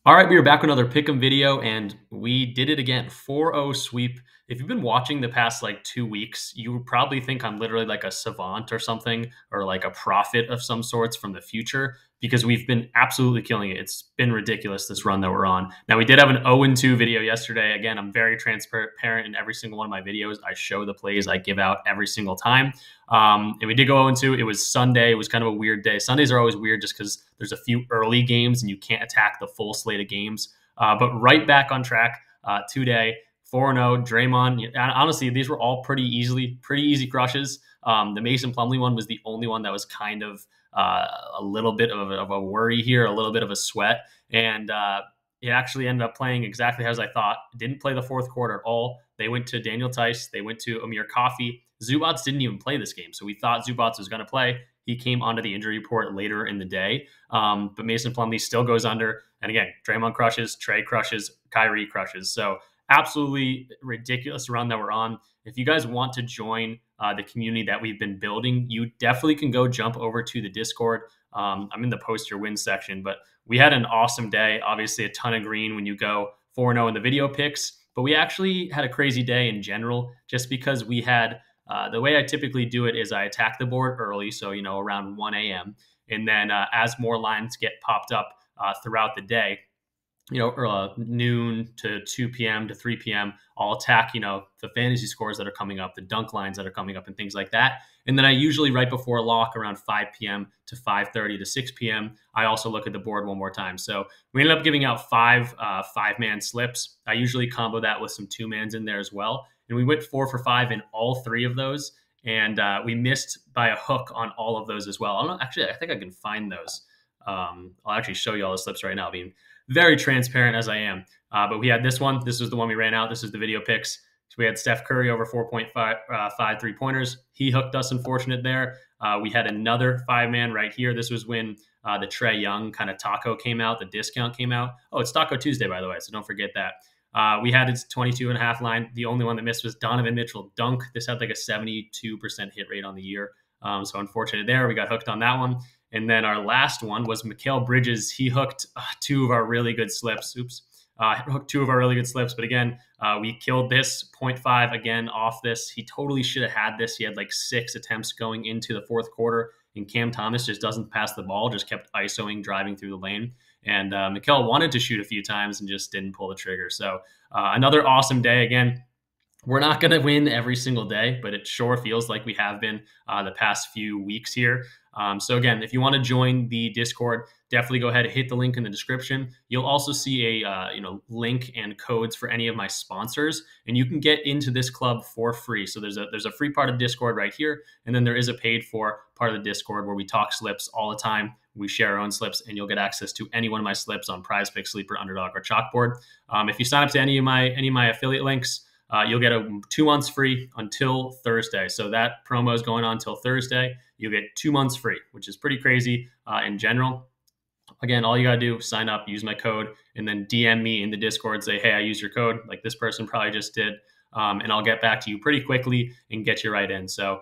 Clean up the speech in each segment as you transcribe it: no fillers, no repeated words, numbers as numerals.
All right, we are back with another pick'em video, and we did it again. 4-0 sweep. If you've been watching the past like 2 weeks, you would probably think I'm literally like a savant or something, or like a prophet of some sorts from the future, because we've been absolutely killing it. It's been ridiculous, this run that we're on. Now, we did have an 0-2 video yesterday. Again, I'm very transparent in every single one of my videos. I show the plays I give out every single time. And we did go 0-2. It was Sunday. It was kind of a weird day. Sundays are always weird just because there's a few early games and you can't attack the full slate of games. But right back on track today. 4-0. Draymond. Honestly, these were all pretty easy crushes. The Mason Plumlee one was the only one that was kind of a little bit of a worry here, a little bit of a sweat. And it actually ended up playing exactly as I thought. Didn't play the fourth quarter at all. They went to Daniel Tice. They went to Amir Coffey. Zubats didn't even play this game. So we thought Zubats was going to play. He came onto the injury report later in the day. But Mason Plumlee still goes under. And again, Draymond crushes, Trey crushes, Kyrie crushes. So absolutely ridiculous run that we're on. If you guys want to join the community that we've been building, you definitely can go jump over to the Discord. I'm in the post your win section, but we had an awesome day. Obviously, a ton of green when you go 4-0 in the video picks, but we actually had a crazy day in general, just because we had the way I typically do it is I attack the board early, so around 1 a.m. And then as more lines get popped up throughout the day, noon to 2 p.m. to 3 p.m., I'll attack, the fantasy scores that are coming up, the dunk lines that are coming up and things like that. And then I usually right before lock around 5 p.m. to 5:30 to 6 p.m., I also look at the board one more time. So we ended up giving out five-man slips. I usually combo that with some 2-mans in there as well. And we went 4 for 5 in all 3 of those. And we missed by a hook on all of those as well. I don't know, actually, I think I can find those. I'll actually show you all the slips right now, being very transparent as I am. But we had this one. This was the one we ran out. This is the video picks. So we had Steph Curry over 4.5 3-pointers. He hooked us, unfortunate there. We had another 5-man right here. This was when the Trey Young kind of taco came out, the discount came out. Oh, it's Taco Tuesday, by the way, so don't forget that. We had its 22.5 line. The only one that missed was Donovan Mitchell dunk. This had like a 72% hit rate on the year. So unfortunate there. We got hooked on that one. And then our last one was Mikal Bridges. He hooked 2 of our really good slips. Hooked 2 of our really good slips. But again, we killed this 0.5 again off this. He totally should have had this. He had like 6 attempts going into the fourth quarter. And Cam Thomas just doesn't pass the ball, just kept ISOing, driving through the lane. And Mikal wanted to shoot a few times and just didn't pull the trigger. So another awesome day. Again, we're not going to win every single day, but it sure feels like we have been the past few weeks here. So again, if you want to join the Discord, definitely go ahead and hit the link in the description. You'll also see a link and codes for any of my sponsors, and you can get into this club for free. So there's a free part of Discord right here, and then there is a paid for part of the Discord where we talk slips all the time. We share our own slips, and you'll get access to any one of my slips on PrizePicks, Sleeper, Underdog, or Chalkboard. If you sign up to any of my affiliate links, you'll get 2 months free until Thursday. So that promo is going on until Thursday. You'll get 2 months free, which is pretty crazy in general. Again, all you got to do, sign up, use my code, and then DM me in the Discord, say, hey, I used your code, like this person probably just did, and I'll get back to you pretty quickly and get you right in. So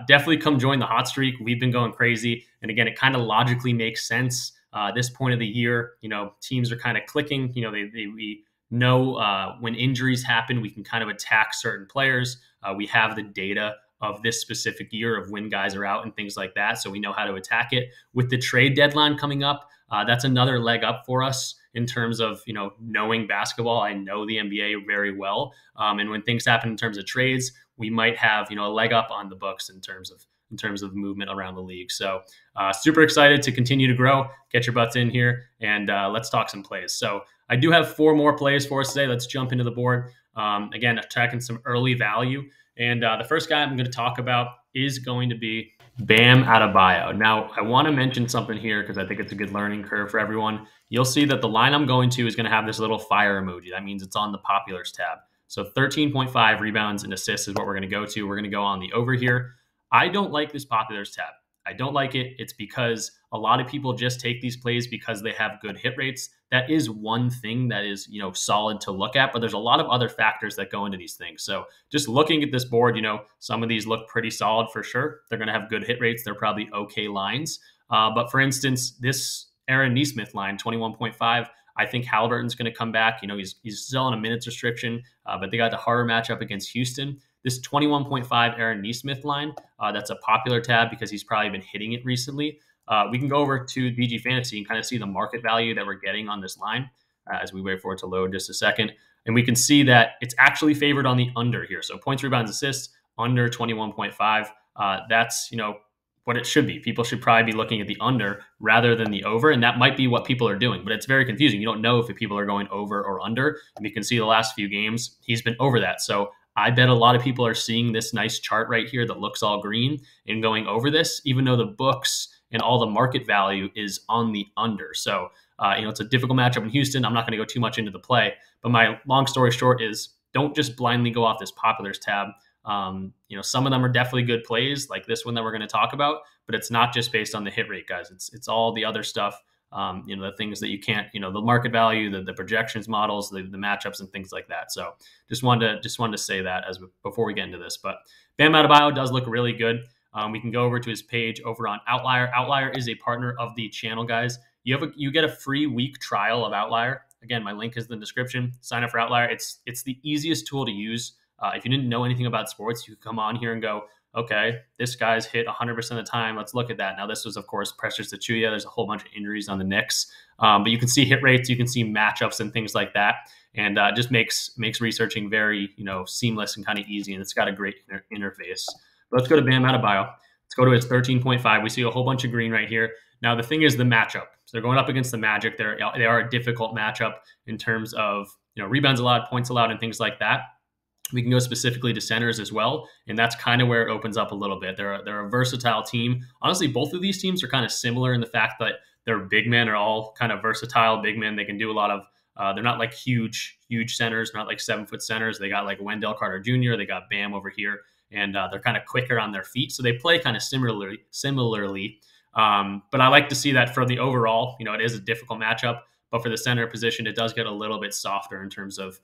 definitely come join the hot streak. We've been going crazy. And again, it kind of logically makes sense. This point of the year, teams are kind of clicking. We know when injuries happen, we can kind of attack certain players. We have the data of this specific year of when guys are out and things like that, so we know how to attack it. With the trade deadline coming up, that's another leg up for us in terms of knowing basketball. I know the NBA very well, and when things happen in terms of trades, we might have a leg up on the books in terms of movement around the league. So super excited to continue to grow. Get your butts in here, and let's talk some plays. So I do have 4 more plays for us today. Let's jump into the board. Again, attacking some early value. And the first guy I'm going to talk about is going to be Bam Adebayo. Now, I want to mention something here because I think it's a good learning curve for everyone. You'll see that the line I'm going to is going to have this little fire emoji. That means it's on the populars tab. So 13.5 rebounds and assists is what we're going to go to. We're going to go on the over here. I don't like this populars tab. I don't like it. It's because a lot of people just take these plays because they have good hit rates. That is one thing that is, solid to look at, but there's a lot of other factors that go into these things. So just looking at this board, some of these look pretty solid for sure. They're going to have good hit rates. They're probably okay lines. But for instance, this Aaron Nesmith line, 21.5, I think Halliburton's going to come back. He's still on a minutes restriction, but they got the harder matchup against Houston. This 21.5 Aaron Nesmith line, that's a popular tab because he's probably been hitting it recently. We can go over to DG Fantasy and kind of see the market value that we're getting on this line as we wait for it to load just a second. And we can see that it's actually favored on the under here. So points, rebounds, assists, under 21.5. That's, what it should be. People should probably be looking at the under rather than the over. And that might be what people are doing, but it's very confusing. You don't know if people are going over or under. And you can see the last few games, he's been over that. So I bet a lot of people are seeing this nice chart right here that looks all green and going over this, even though the books and all the market value is on the under. So, it's a difficult matchup in Houston. I'm not going to go too much into the play, but my long story short is don't just blindly go off this populars tab. Some of them are definitely good plays like this one that we're going to talk about, but it's not just based on the hit rate, guys. It's all the other stuff. The things that you can't, the market value, the projections models, the matchups and things like that. So just wanted to say that before we get into this, but Bam Adebayo does look really good. We can go over to his page over on Outlier. Outlier is a partner of the channel, guys. You get a free week trial of Outlier. Again, my link is in the description. Sign up for Outlier. It's the easiest tool to use. If you didn't know anything about sports, you could come on here and go, okay, this guy's hit 100% of the time. Let's look at that. Now, this was, of course, Precious Achiuwa. There's a whole bunch of injuries on the Knicks. But you can see hit rates. You can see matchups and things like that. And just makes researching very, seamless and kind of easy. And it's got a great interface. But let's go to Bam Adebayo. Let's go to his 13.5. We see a whole bunch of green right here. Now, the thing is the matchup. So they're going up against the Magic. They are a difficult matchup in terms of, rebounds allowed, points allowed, and things like that. We can go specifically to centers as well, and that's kind of where it opens up a little bit. They're a versatile team. Honestly, both of these teams are kind of similar in the fact that their big men are all kind of versatile big men. They can do a lot of they're not like huge centers, not like 7-foot centers. They got like Wendell Carter Jr. They got Bam over here, and they're kind of quicker on their feet. So they play kind of similarly. But I like to see that for the overall, it is a difficult matchup, but for the center position, it does get a little bit softer in terms of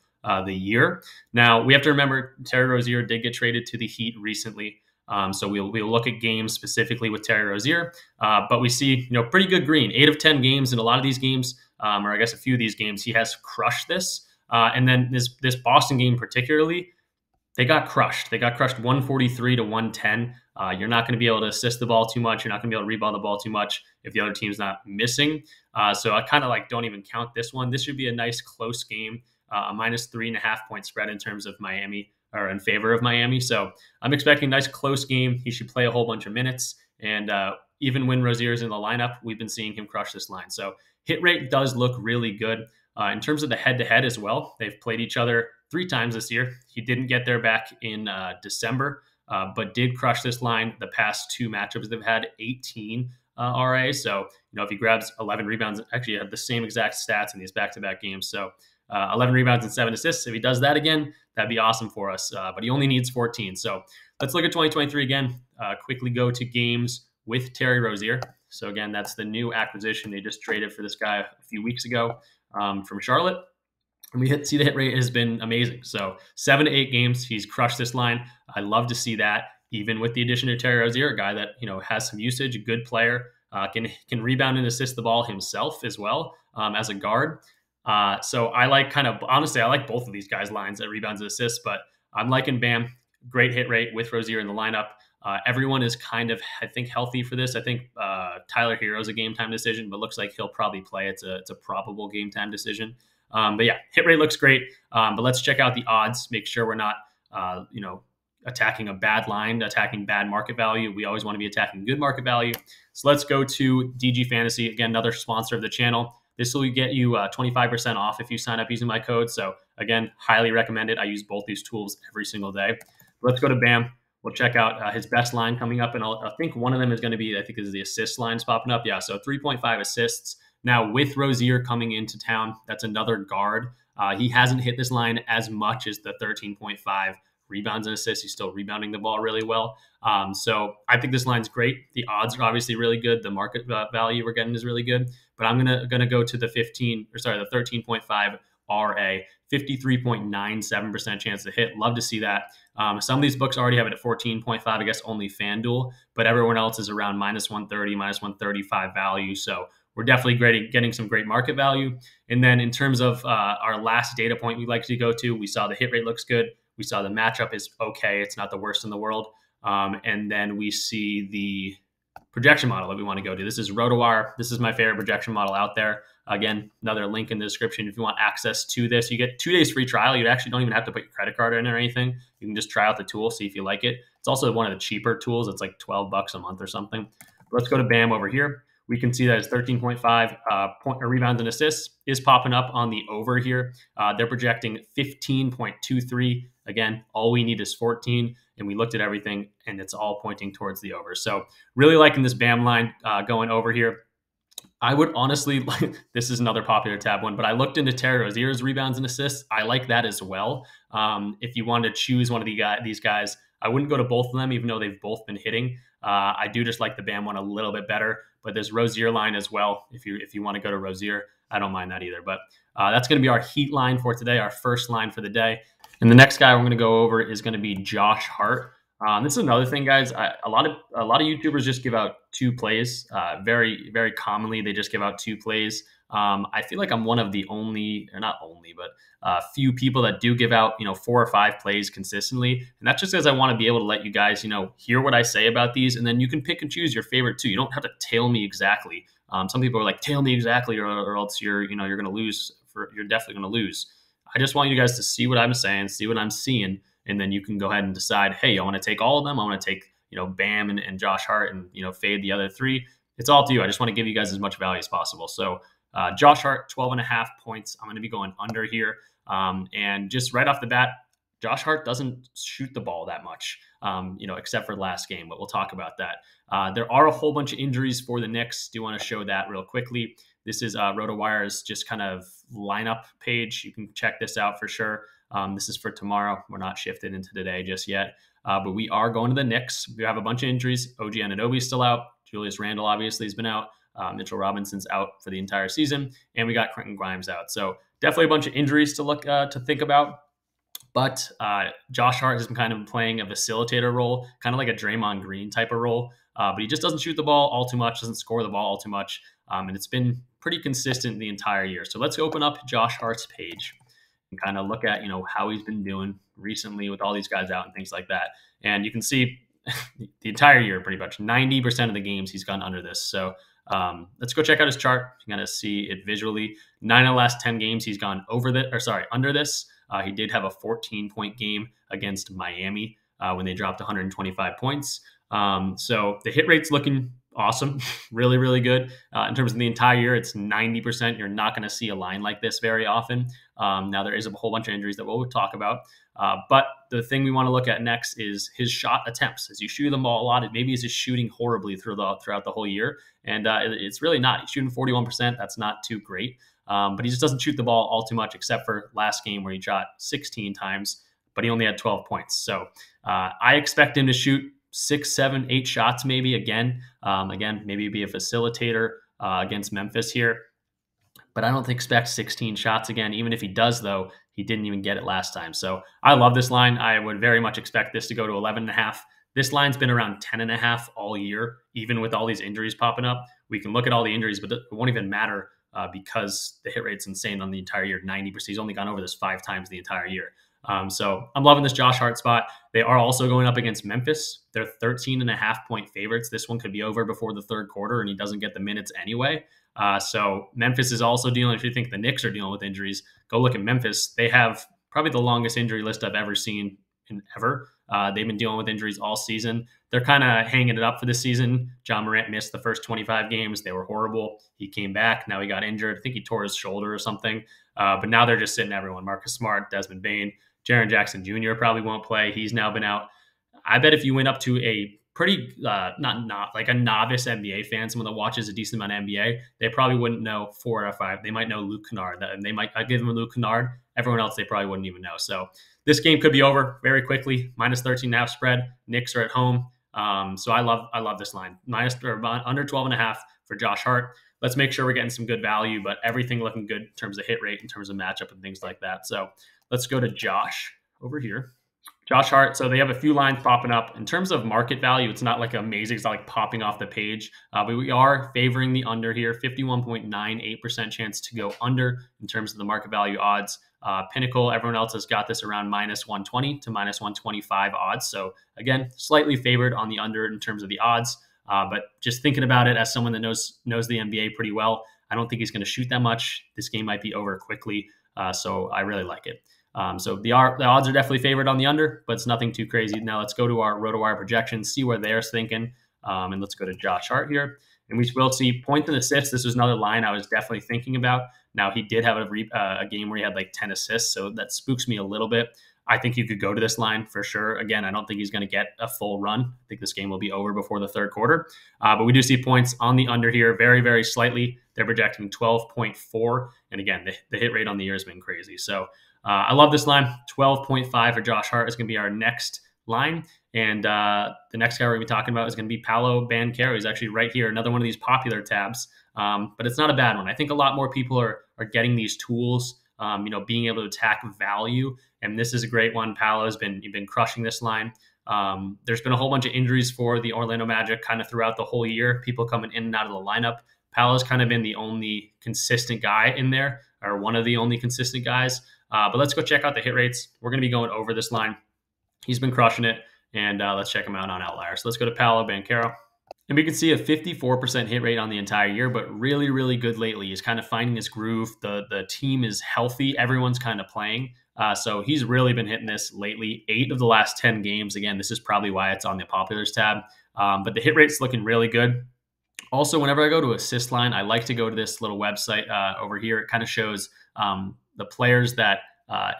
the year. Now, we have to remember Terry Rozier did get traded to the Heat recently. So we'll look at games specifically with Terry Rozier, but we see, pretty good green, 8 of 10 games in a lot of these games, or I guess a few of these games, he has crushed this. And then this Boston game particularly, they got crushed. They got crushed 143 to 110. You're not going to be able to assist the ball too much. You're not going to be able to rebound the ball too much if the other team's not missing. So I kind of don't even count this one. This should be a nice close game, a -3.5 point spread in terms of Miami, or in favor of Miami. So I'm expecting a nice close game. He should play a whole bunch of minutes. And even when Rozier's in the lineup, we've been seeing him crush this line. So hit rate does look really good. In terms of the head-to-head as well, they've played each other 3 times this year. He didn't get there back in December, but did crush this line. The past 2 matchups they've had 18 RA. So, if he grabs 11 rebounds, actually had the same exact stats in these back-to-back games. So 11 rebounds and 7 assists. If he does that again, that'd be awesome for us. But he only needs 14. So let's look at 2023 again. Quickly go to games with Terry Rozier. So again, that's the new acquisition. They just traded for this guy a few weeks ago from Charlotte. And we see the hit rate has been amazing. So 7 to 8 games, he's crushed this line. I love to see that, even with the addition of Terry Rozier, a guy that has some usage, a good player, can rebound and assist the ball himself as well as a guard. So I like honestly, I like both of these guys' lines at rebounds and assists, but I'm liking Bam. Great hit rate with Rozier in the lineup. Everyone is kind of, I think, healthy for this. I think Tyler Hero's a game time decision, but looks like he'll probably play. It's a probable game time decision. But yeah, hit rate looks great. But let's check out the odds. Make sure we're not, attacking a bad line, attacking bad market value. We always want to be attacking good market value. So let's go to DG Fantasy. Again, another sponsor of the channel. This will get you 25% off if you sign up using my code. So again, highly recommend it. I use both these tools every single day. Let's go to Bam. We'll check out his best line coming up. And I think one of them is going to be, I think, is the assist lines popping up. Yeah, so 3.5 assists. Now, with Rozier coming into town, that's another guard. He hasn't hit this line as much as the 13.5 rebounds and assists. He's still rebounding the ball really well. So I think this line's great. The odds are obviously really good. The market value we're getting is really good. But I'm gonna go to the 13.5 RA, 53.97% chance to hit. Love to see that. Some of these books already have it at 14.5. I guess only FanDuel, but everyone else is around -130, -135 value. So we're definitely getting some great market value. And then in terms of our last data point we like to go to, we saw the hit rate looks good. We saw the matchup is okay. It's not the worst in the world. And then we see the projection model that we want to go to. This is RotoWire. This is my favorite projection model out there. Again, another link in the description. If you want access to this, you get 2 days free trial. You actually don't even have to put your credit card in or anything. You can just try out the tool, see if you like it. It's also one of the cheaper tools. It's like $12 a month or something. Let's go to BAM over here. We can see that it's 13.5 rebounds and assists is popping up on the over here. They're projecting 15.23. Again, all we need is 14. And we looked at everything, and it's all pointing towards the over. So really liking this BAM line going over here. I would honestly like, this is another popular tab one, but I looked into Terry Rozier's rebounds and assists. I like that as well. If you want to choose one of these guys, I wouldn't go to both of them, even though they've both been hitting. I do just like the BAM one a little bit better, but there's Rozier line as well. If you want to go to Rozier, I don't mind that either. But that's going to be our heat line for today, our first line for the day. And the next guy we're going to go over is going to be Josh Hart. This is another thing, guys. A lot of YouTubers just give out 2 plays. Very, very commonly, they just give out 2 plays. I feel like I'm one of the only, or not only, but few people that do give out 4 or 5 plays consistently. And that's just because I want to be able to let you guys hear what I say about these, and then you can pick and choose your favorite too. You don't have to tail me exactly. Some people are like, tail me exactly, or else you're going to lose. You're definitely going to lose. I just want you guys to see what I'm saying, see what I'm seeing, and then you can go ahead and decide, hey, I want to take all of them. I want to take, BAM and Josh Hart and, fade the other 3. It's all to you. I just want to give you guys as much value as possible. So Josh Hart, 12.5 points. I'm going to be going under here. And just right off the bat, Josh Hart doesn't shoot the ball that much, except for last game, but we'll talk about that. There are a whole bunch of injuries for the Knicks. Do want to show that real quickly. This is RotoWire's just kind of lineup page. You can check this out for sure. This is for tomorrow. We're not shifted into today just yet, but we are going to the Knicks. We have a bunch of injuries. OG Anunoby is still out. Julius Randle obviously has been out. Mitchell Robinson's out for the entire season, and we got Quentin Grimes out. So definitely a bunch of injuries to think about. But Josh Hart has been kind of playing a facilitator role, kind of like a Draymond Green type of role. But he just doesn't shoot the ball all too much, doesn't score the ball all too much, and it's been pretty consistent the entire year. So let's open up Josh Hart's page and kind of look at, how he's been doing recently with all these guys out and things like that. And you can see the entire year, pretty much 90% of the games he's gone under this. So let's go check out his chart. You kind of see it visually. 9 of the last 10 games he's gone under this. He did have a 14-point game against Miami when they dropped 125 points. So the hit rate's looking awesome. Really, really good. In terms of the entire year, it's 90%. You're not going to see a line like this very often. Now, there is a whole bunch of injuries that we'll talk about. But the thing we want to look at next is his shot attempts. As you shoot the ball a lot, maybe he's just shooting horribly throughout the whole year. And it's really not. He's shooting 41%. That's not too great. But he just doesn't shoot the ball all too much, except for last game where he shot 16 times, but he only had 12 points. So I expect him to shoot 6, 7, 8 shots maybe again. Maybe be a facilitator against Memphis here. But I don't expect 16 shots again. Even if he does, though, he didn't even get it last time. So I love this line. I would very much expect this to go to 11.5. This line's been around 10.5 all year, even with all these injuries popping up. We can look at all the injuries, but it won't even matter because the hit rate's insane on the entire year, 90%. He's only gone over this 5 times the entire year. So I'm loving this Josh Hart spot. They are also going up against Memphis. They're 13.5-point favorites. This one could be over before the third quarter, and he doesn't get the minutes anyway. So Memphis is also dealing, if you think the Knicks are dealing with injuries, go look at Memphis. They have probably the longest injury list I've ever seen ever. They've been dealing with injuries all season. They're kind of hanging it up for this season. John Morant missed the first 25 games. They were horrible. He came back. Now he got injured. I think he tore his shoulder or something. But now they're just sitting everyone. Marcus Smart, Desmond Bane, Jaren Jackson Jr. probably won't play. He's now been out. I bet if you went up to a pretty, not like a novice NBA fan, someone that watches a decent amount of NBA, they probably wouldn't know 4 out of 5. They might know Luke Kennard. I'd give them Luke Kennard. Everyone else, they probably wouldn't even know. So this game could be over very quickly. Minus 13.5 spread. Knicks are at home. So I love this line. Under 12.5 for Josh Hart. Let's make sure we're getting some good value, but everything looking good in terms of hit rate, in terms of matchup and things like that. So let's go to Josh over here. Josh Hart. So they have a few lines popping up. In terms of market value, it's not like amazing. It's not like popping off the page, but we are favoring the under here. 51.98% chance to go under in terms of the market value odds. Pinnacle, everyone else has got this around -120 to -125 odds. So again, slightly favored on the under in terms of the odds. But just thinking about it as someone that knows the NBA pretty well, I don't think he's going to shoot that much. This game might be over quickly. So I really like it. So the odds are definitely favored on the under, but it's nothing too crazy. Now let's go to our RotoWire projections, see where they're thinking. And let's go to Josh Hart here. And we will see points and assists. This was another line I was definitely thinking about. Now, he did have a game where he had like 10 assists, so that spooks me a little bit. I think you could go to this line for sure. Again, I don't think he's going to get a full run. I think this game will be over before the third quarter. But we do see points on the under here very, very slightly. They're projecting 12.4. And again, the hit rate on the year has been crazy. So I love this line. 12.5 for Josh Hart is going to be our next line. And the next guy we're going to be talking about is going to be Paolo Banchero. He's actually right here, another one of these popular tabs. But it's not a bad one. I think a lot more people are getting these tools, being able to attack value. And this is a great one. Paolo's been crushing this line. There's been a whole bunch of injuries for the Orlando Magic kind of throughout the whole year, people coming in and out of the lineup. Paolo's kind of been the only consistent guy in there, or one of the only consistent guys. But let's go check out the hit rates. We're going to be going over this line. He's been crushing it, and let's check him out on Outlier. So let's go to Paolo Banchero. And we can see a 54% hit rate on the entire year, but really, really good lately. He's kind of finding his groove. The team is healthy. Everyone's kind of playing. So he's really been hitting this lately. 8 of the last 10 games. Again, this is probably why it's on the populars tab. But the hit rate's looking really good. Also, whenever I go to assist line, I like to go to this little website over here. It kind of shows the players that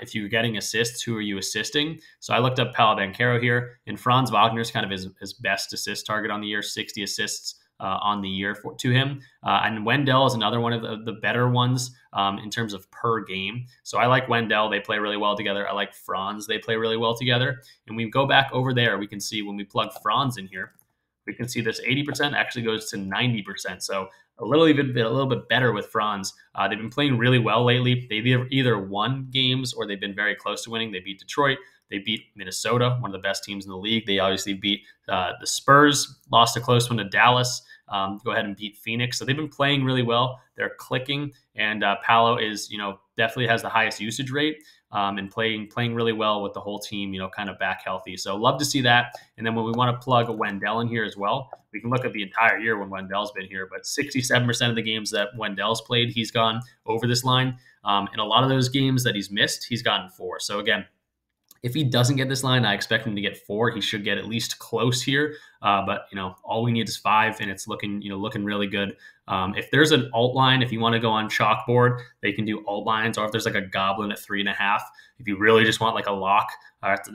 if you're getting assists, who are you assisting? So I looked up Paolo Banchero here, and Franz Wagner's kind of his best assist target on the year, 60 assists on the year to him. And Wendell is another one of the better ones in terms of per game. So I like Wendell. They play really well together. I like Franz. They play really well together. And we go back over there, we can see when we plug Franz in here, we can see this 80% actually goes to 90%. So a little bit better with Franz. They've been playing really well lately. They've either won games or they've been very close to winning. They beat Detroit. They beat Minnesota, one of the best teams in the league. They obviously beat the Spurs, lost a close one to Dallas. Go ahead and beat Phoenix. So they've been playing really well. They're clicking, and Paolo is, definitely has the highest usage rate and playing really well with the whole team, kind of back healthy. So love to see that. And then when we want to plug a Wendell in here as well, we can look at the entire year when Wendell's been here, but 67% of the games that Wendell's played, he's gone over this line. And a lot of those games that he's missed, he's gotten 4. So again, if he doesn't get this line, I expect him to get 4. He should get at least close here. But all we need is 5, and it's looking really good. If there's an alt line, if you want to go on chalkboard, they can do alt lines. Or if there's like a goblin at 3.5, if you really just want like a lock,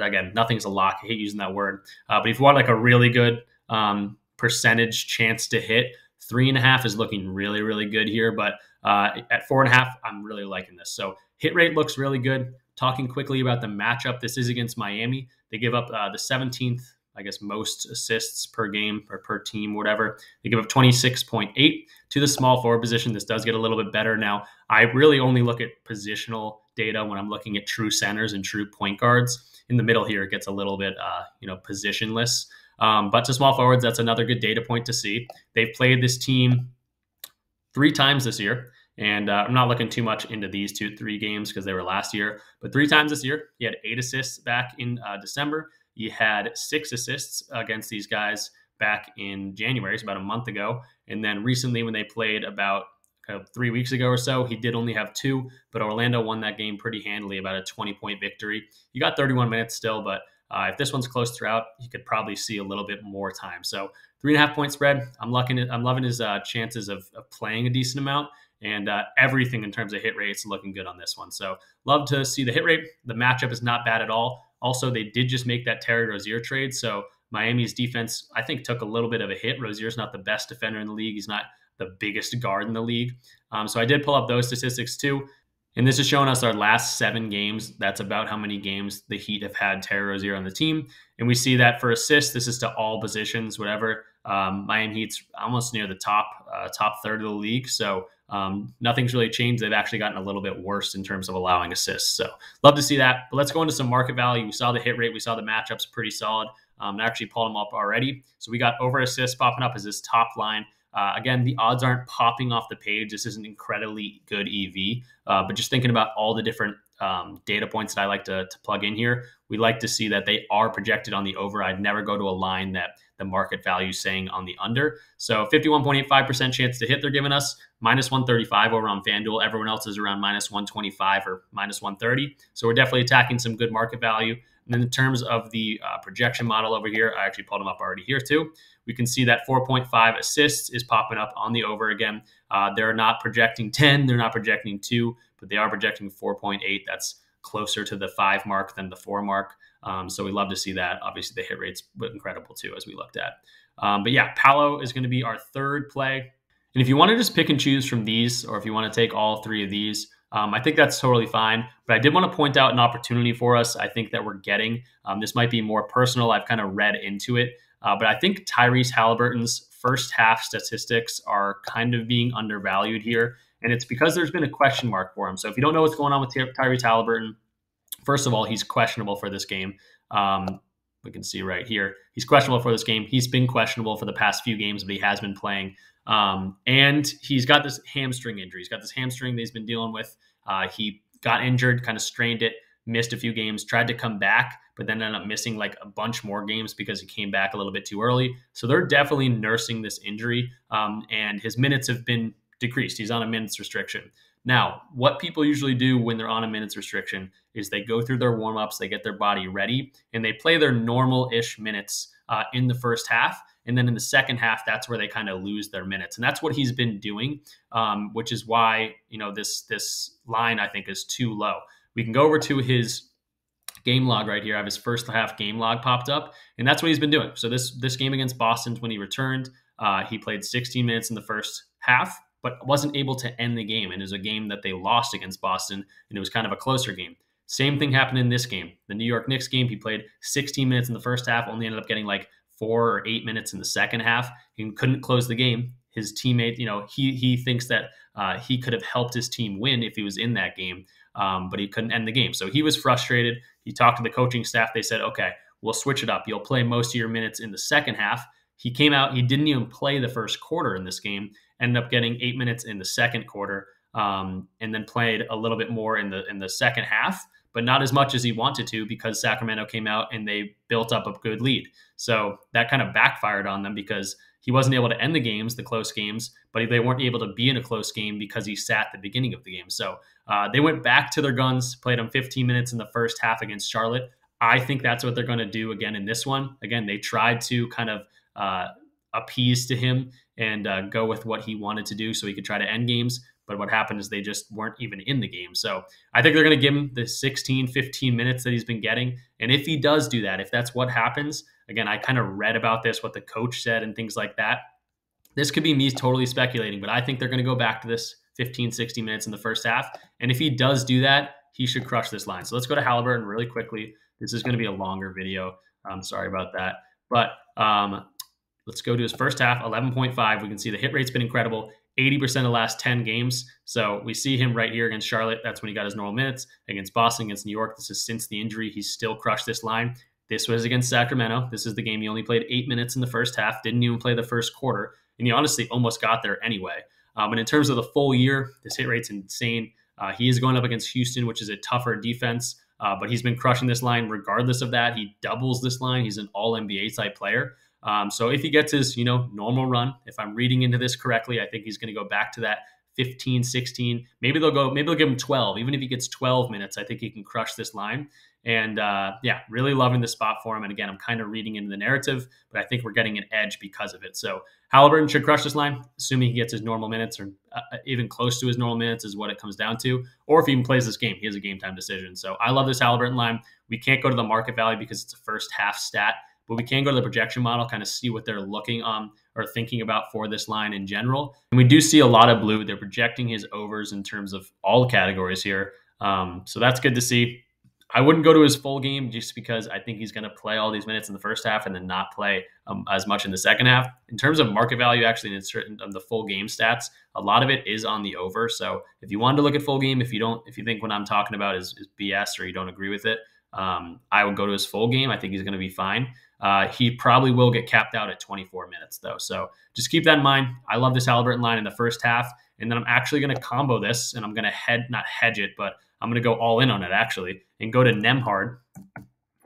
again, nothing's a lock. I hate using that word. But if you want like a really good percentage chance to hit, 3.5 is looking really, really good here. But at 4.5, I'm really liking this. So hit rate looks really good. Talking quickly about the matchup, this is against Miami. They give up the 17th, most assists per game or per team, whatever. They give up 26.8 to the small forward position. This does get a little bit better now. I really only look at positional data when I'm looking at true centers and true point guards. In the middle here, it gets a little bit, positionless. But to small forwards, that's another good data point to see. They've played this team 3 times this year. And I'm not looking too much into these 3 games because they were last year. But 3 times this year, he had 8 assists back in December. He had 6 assists against these guys back in January, so about a month ago. And then recently when they played about 3 weeks ago or so, he did only have 2. But Orlando won that game pretty handily, about a 20-point victory. He got 31 minutes still, but if this one's close throughout, you could probably see a little bit more time. So 3.5-point spread. I'm loving his chances of playing a decent amount. And everything in terms of hit rates looking good on this one. So love to see the hit rate. The matchup is not bad at all. Also, they did just make that Terry Rozier trade. So Miami's defense, I think, took a little bit of a hit. Rozier's not the best defender in the league. He's not the biggest guard in the league. So I did pull up those statistics too. And this is showing us our last 7 games. That's about how many games the Heat have had Terry Rozier on the team. And we see that for assists, this is to all positions, whatever. Miami Heat's almost near the top third of the league. So Nothing's really changed. They've actually gotten a little bit worse in terms of allowing assists. So love to see that. But let's go into some market value. We saw the hit rate. We saw the matchups pretty solid. I actually pulled them up already. So we got over assists popping up as this top line. Again, the odds aren't popping off the page. This is an incredibly good EV. But just thinking about all the different data points that I like to plug in here, we like to see that they are projected on the over. I'd never go to a line that the market value is saying on the under. So 51.85% chance to hit they're giving us, -135 over on FanDuel. Everyone else is around -125 or -130. So we're definitely attacking some good market value. And then in terms of the projection model over here, I actually pulled them up already here too. We can see that 4.5 assists is popping up on the over again. They're not projecting 10, they're not projecting 2, but they are projecting 4.8. That's closer to the 5 mark than the 4 mark. So we love to see that. Obviously, the hit rate's incredible too, as we looked at. But yeah, Paolo is going to be our third play. And if you want to just pick and choose from these, or if you want to take all 3 of these, I think that's totally fine. But I did want to point out an opportunity for us, I think, that we're getting. This might be more personal. I've kind of read into it. But I think Tyrese Halliburton's first half statistics are kind of being undervalued here. And it's because there's been a question mark for him. So if you don't know what's going on with Tyrese Halliburton, first of all, he's questionable for this game. We can see right here, he's questionable for this game. He's been questionable for the past few games, but he has been playing. And he's got this hamstring injury. He's got this hamstring that he's been dealing with. He got injured, kind of strained it, missed a few games, tried to come back, but then ended up missing like a bunch more games because he came back a little bit too early. So they're definitely nursing this injury, and his minutes have been decreased. He's on a minutes restriction. Now, what people usually do when they're on a minutes restriction is they go through their warm-ups, they get their body ready, and they play their normal-ish minutes in the first half. And then in the second half, that's where they kind of lose their minutes. And that's what he's been doing, which is why, this line, I think, is too low. We can go over to his game log right here. I have his first half game log popped up, and that's what he's been doing. So this game against Boston, when he returned, he played 16 minutes in the first half, but wasn't able to end the game. And it was a game that they lost against Boston, and it was kind of a closer game. Same thing happened in this game. The New York Knicks game, he played 16 minutes in the first half, only ended up getting like 4 or 8 minutes in the second half. He couldn't close the game. His teammate, he thinks that he could have helped his team win if he was in that game, but he couldn't end the game. So he was frustrated. He talked to the coaching staff. They said, okay, we'll switch it up. You'll play most of your minutes in the second half. He came out. He didn't even play the first quarter in this game. Ended up getting 8 minutes in the second quarter, and then played a little bit more in the second half, but not as much as he wanted to because Sacramento came out and they built up a good lead. So that kind of backfired on them because he wasn't able to end the games, the close games, but they weren't able to be in a close game because he sat at the beginning of the game. So they went back to their guns, played him 15 minutes in the first half against Charlotte. I think that's what they're going to do again in this one. Again, they tried to kind of appease to him and go with what he wanted to do so he could try to end games. But what happened is they just weren't even in the game. So I think they're going to give him the 16, 15 minutes that he's been getting. And if he does do that, if that's what happens, again, I kind of read about this, what the coach said and things like that. This could be me totally speculating, but I think they're going to go back to this 15, 60 minutes in the first half. And if he does do that, he should crush this line. So let's go to Halliburton really quickly. This is going to be a longer video. I'm sorry about that. But let's go to his first half, 11.5. We can see the hit rate's been incredible. 80% of the last 10 games. So we see him right here against Charlotte. That's when he got his normal minutes. Against Boston, against New York, this is since the injury. He's still crushed this line. This was against Sacramento. This is the game he only played 8 minutes in the first half. Didn't even play the first quarter. And he honestly almost got there anyway. And in terms of the full year, this hit rate's insane. He is going up against Houston, which is a tougher defense. But he's been crushing this line regardless of that. He doubles this line. He's an all-NBA type player. So if he gets his, normal run, if I'm reading into this correctly, I think he's going to go back to that 15, 16. Maybe they'll give him 12. Even if he gets 12 minutes, I think he can crush this line. And really loving the spot for him. And again, I'm kind of reading into the narrative, but I think we're getting an edge because of it. So Halliburton should crush this line, assuming he gets his normal minutes or even close to his normal minutes is what it comes down to. Or if he even plays this game, he has a game time decision. So I love this Halliburton line. We can't go to the market value because it's a first half stat. But we can go to the projection model, kind of see what they're looking on or thinking about for this line in general. And we do see a lot of blue. They're projecting his overs in terms of all categories here. So that's good to see. I wouldn't go to his full game just because I think he's going to play all these minutes in the first half and then not play as much in the second half. In terms of market value, actually, in certain of the full game stats, a lot of it is on the over. So if you wanted to look at full game, if you think what I'm talking about is BS or you don't agree with it, I would go to his full game. I think he's going to be fine. He probably will get capped out at 24 minutes though. So just keep that in mind. I love this Haliburton line in the first half, and then I'm actually going to combo this, and I'm going to not hedge it, but I'm going to go all in on it actually, and go to Nembhard,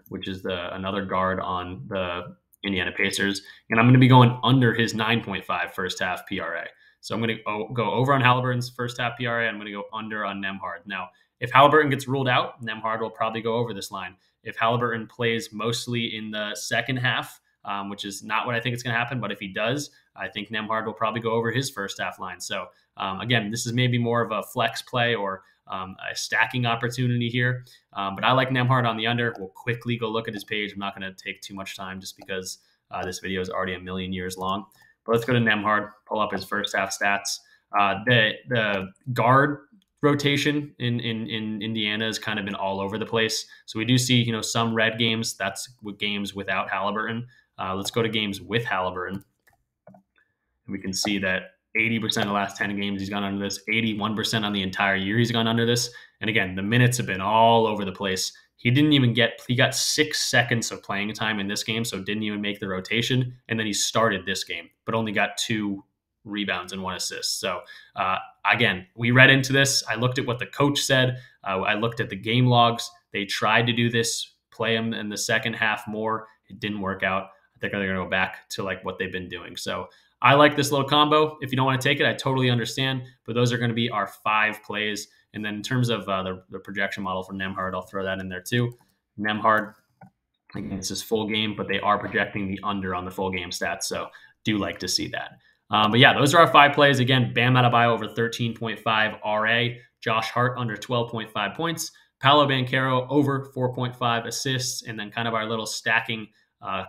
which is another guard on the Indiana Pacers, and I'm going to be going under his 9.5 first half PRA. So I'm going to go over on Haliburton's first half PRA. I'm going to go under on Nembhard. Now, if Haliburton gets ruled out, Nembhard will probably go over this line. If Haliburton plays mostly in the second half, which is not what I think is going to happen, but if he does, I think Nembhard will probably go over his first half line. So again, this is maybe more of a flex play or a stacking opportunity here. But I like Nembhard on the under. We'll quickly go look at his page. I'm not going to take too much time just because this video is already a million years long. But let's go to Nembhard, pull up his first half stats. The guard rotation in Indiana has kind of been all over the place. So we do see, some red games. That's with games without Haliburton. Let's go to games with Haliburton. And we can see that 80% of the last 10 games he's gone under this, 81% on the entire year he's gone under this. And again, the minutes have been all over the place. He got 6 seconds of playing time in this game, so didn't even make the rotation. And then he started this game, but only got 2 rebounds and 1 assist. So again, we read into this. I looked at what the coach said. I looked at the game logs. They tried to do this, play him in the second half more. It didn't work out. I think they're going to go back to like what they've been doing. So I like this little combo. If you don't want to take it, I totally understand. But those are going to be our 5 plays. And then in terms of the projection model for Nembhard, I'll throw that in there too. Nembhard, again, this is full game, but they are projecting the under on the full game stats. So do like to see that. But yeah, those are our 5 plays. Again, Bam Adebayo over 13.5 RA, Josh Hart under 12.5 points, Paolo Banchero over 4.5 assists, and then kind of our little stacking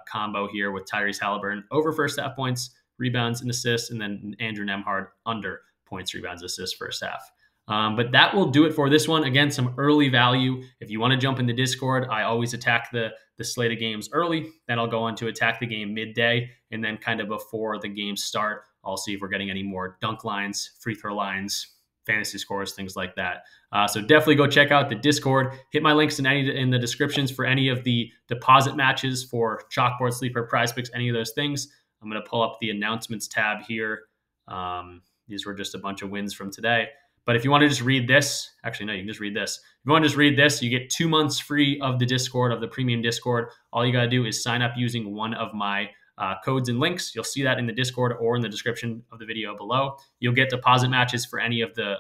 combo here with Tyrese Haliburton over first half points, rebounds, and assists, and then Andrew Nembhard under points, rebounds, assists first half. But that will do it for this one. Again, some early value. If you want to jump in the Discord, I always attack the slate of games early. Then I'll go on to attack the game midday. And then kind of before the games start, I'll see if we're getting any more dunk lines, free throw lines, fantasy scores, things like that. So definitely go check out the Discord. Hit my links in the descriptions for any of the deposit matches for Chalkboard, Sleeper, PrizePicks, any of those things. I'm going to pull up the announcements tab here. These were just a bunch of wins from today. But if you want to just read this, actually, no, you can just read this. If you want to just read this, you get 2 months free of the Discord, of the premium Discord. All you got to do is sign up using one of my codes and links. You'll see that in the Discord or in the description of the video below. You'll get deposit matches for any of the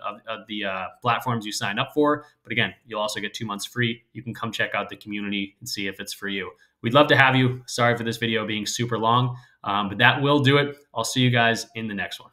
platforms you sign up for. But again, you'll also get 2 months free. You can come check out the community and see if it's for you. We'd love to have you. Sorry for this video being super long, but that will do it. I'll see you guys in the next one.